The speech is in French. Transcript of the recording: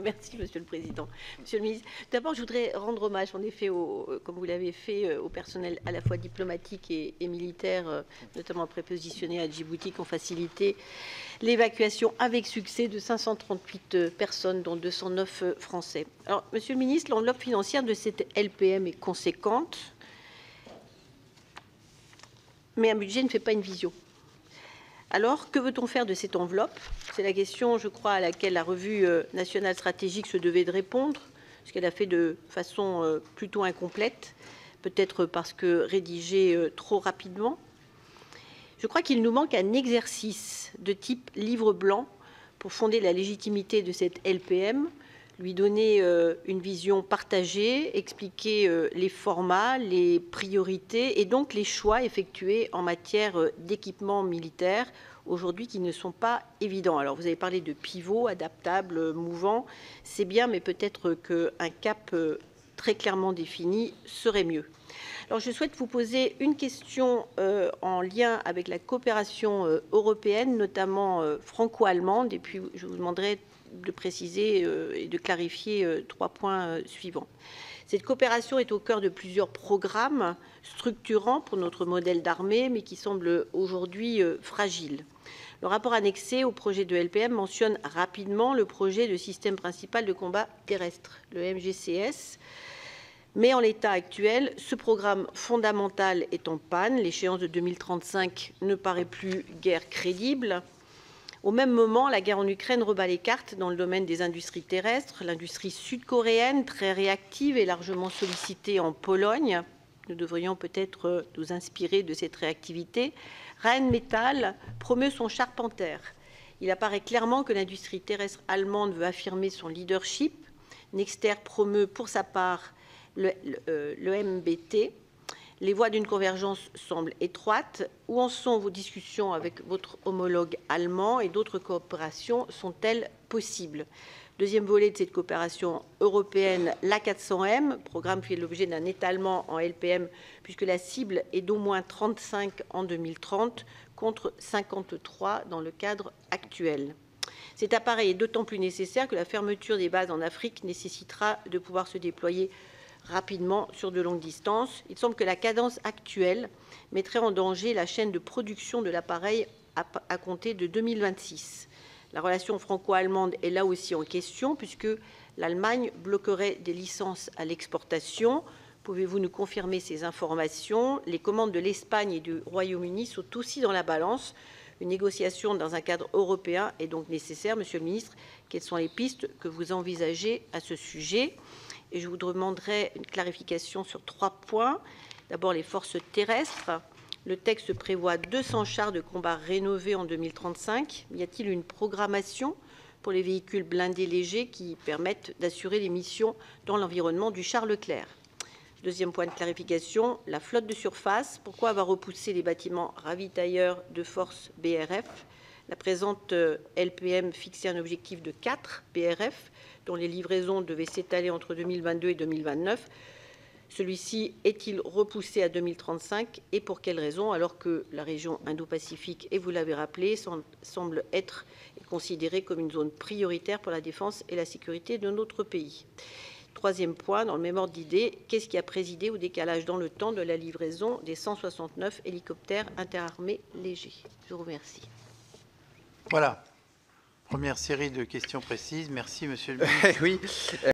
Merci, Monsieur le Président. Monsieur le Ministre, d'abord, je voudrais rendre hommage, en effet, comme vous l'avez fait, au personnel à la fois diplomatique et militaire, notamment prépositionné à Djibouti, qui ont facilité l'évacuation avec succès de 538 personnes, dont 209 Français. Alors, Monsieur le Ministre, l'enveloppe financière de cette LPM est conséquente, mais un budget ne fait pas une vision. Alors, que veut-on faire de cette enveloppe? C'est la question, je crois, à laquelle la revue nationale stratégique se devait de répondre, ce qu'elle a fait de façon plutôt incomplète, peut-être parce que rédigée trop rapidement. Je crois qu'il nous manque un exercice de type livre blanc pour fonder la légitimité de cette LPM, lui donner une vision partagée, expliquer les formats, les priorités et donc les choix effectués en matière d'équipement militaire, aujourd'hui qui ne sont pas évidents. Alors vous avez parlé de pivot, adaptable, mouvant, c'est bien, mais peut-être qu'un cap très clairement défini serait mieux. Alors je souhaite vous poser une question en lien avec la coopération européenne, notamment franco-allemande, et puis je vous demanderai de préciser et de clarifier 3 points suivants. Cette coopération est au cœur de plusieurs programmes structurants pour notre modèle d'armée, mais qui semblent aujourd'hui fragiles. Le rapport annexé au projet de LPM mentionne rapidement le projet de système principal de combat terrestre, le MGCS. Mais en l'état actuel, ce programme fondamental est en panne. L'échéance de 2035 ne paraît plus guère crédible. Au même moment, la guerre en Ukraine rebat les cartes dans le domaine des industries terrestres. L'industrie sud-coréenne, très réactive et largement sollicitée en Pologne. Nous devrions peut-être nous inspirer de cette réactivité. Rheinmetall promeut son Charpenter. Il apparaît clairement que l'industrie terrestre allemande veut affirmer son leadership. Nexter promeut pour sa part le MBT. Les voies d'une convergence semblent étroites. Où en sont vos discussions avec votre homologue allemand et d'autres coopérations sont-elles possibles? Deuxième volet de cette coopération européenne, l'A400M, programme qui fait l'objet d'un étalement en LPM, puisque la cible est d'au moins 35 en 2030 contre 53 dans le cadre actuel. Cet appareil est d'autant plus nécessaire que la fermeture des bases en Afrique nécessitera de pouvoir se déployer rapidement sur de longues distances. Il semble que la cadence actuelle mettrait en danger la chaîne de production de l'appareil à compter de 2026. La relation franco-allemande est là aussi en question puisque l'Allemagne bloquerait des licences à l'exportation. Pouvez-vous nous confirmer ces informations? Les commandes de l'Espagne et du Royaume-Uni sont aussi dans la balance. Une négociation dans un cadre européen est donc nécessaire. Monsieur le ministre, quelles sont les pistes que vous envisagez à ce sujet? Et je vous demanderai une clarification sur 3 points. D'abord, les forces terrestres. Le texte prévoit 200 chars de combat rénovés en 2035. Y a-t-il une programmation pour les véhicules blindés légers qui permettent d'assurer les missions dans l'environnement du char Leclerc? Deuxième point de clarification, la flotte de surface. Pourquoi avoir repoussé les bâtiments ravitailleurs de forces BRF? La présente LPM fixait un objectif de 4 BRF, dont les livraisons devaient s'étaler entre 2022 et 2029. Celui-ci est-il repoussé à 2035 et pour quelles raisons, alors que la région Indo-Pacifique, et vous l'avez rappelé, semble être considérée comme une zone prioritaire pour la défense et la sécurité de notre pays? Troisième point, dans le même ordre d'idée, qu'est-ce qui a présidé au décalage dans le temps de la livraison des 169 hélicoptères interarmés légers? Je vous remercie. Voilà. Première série de questions précises. Merci, Monsieur le Ministre. Oui.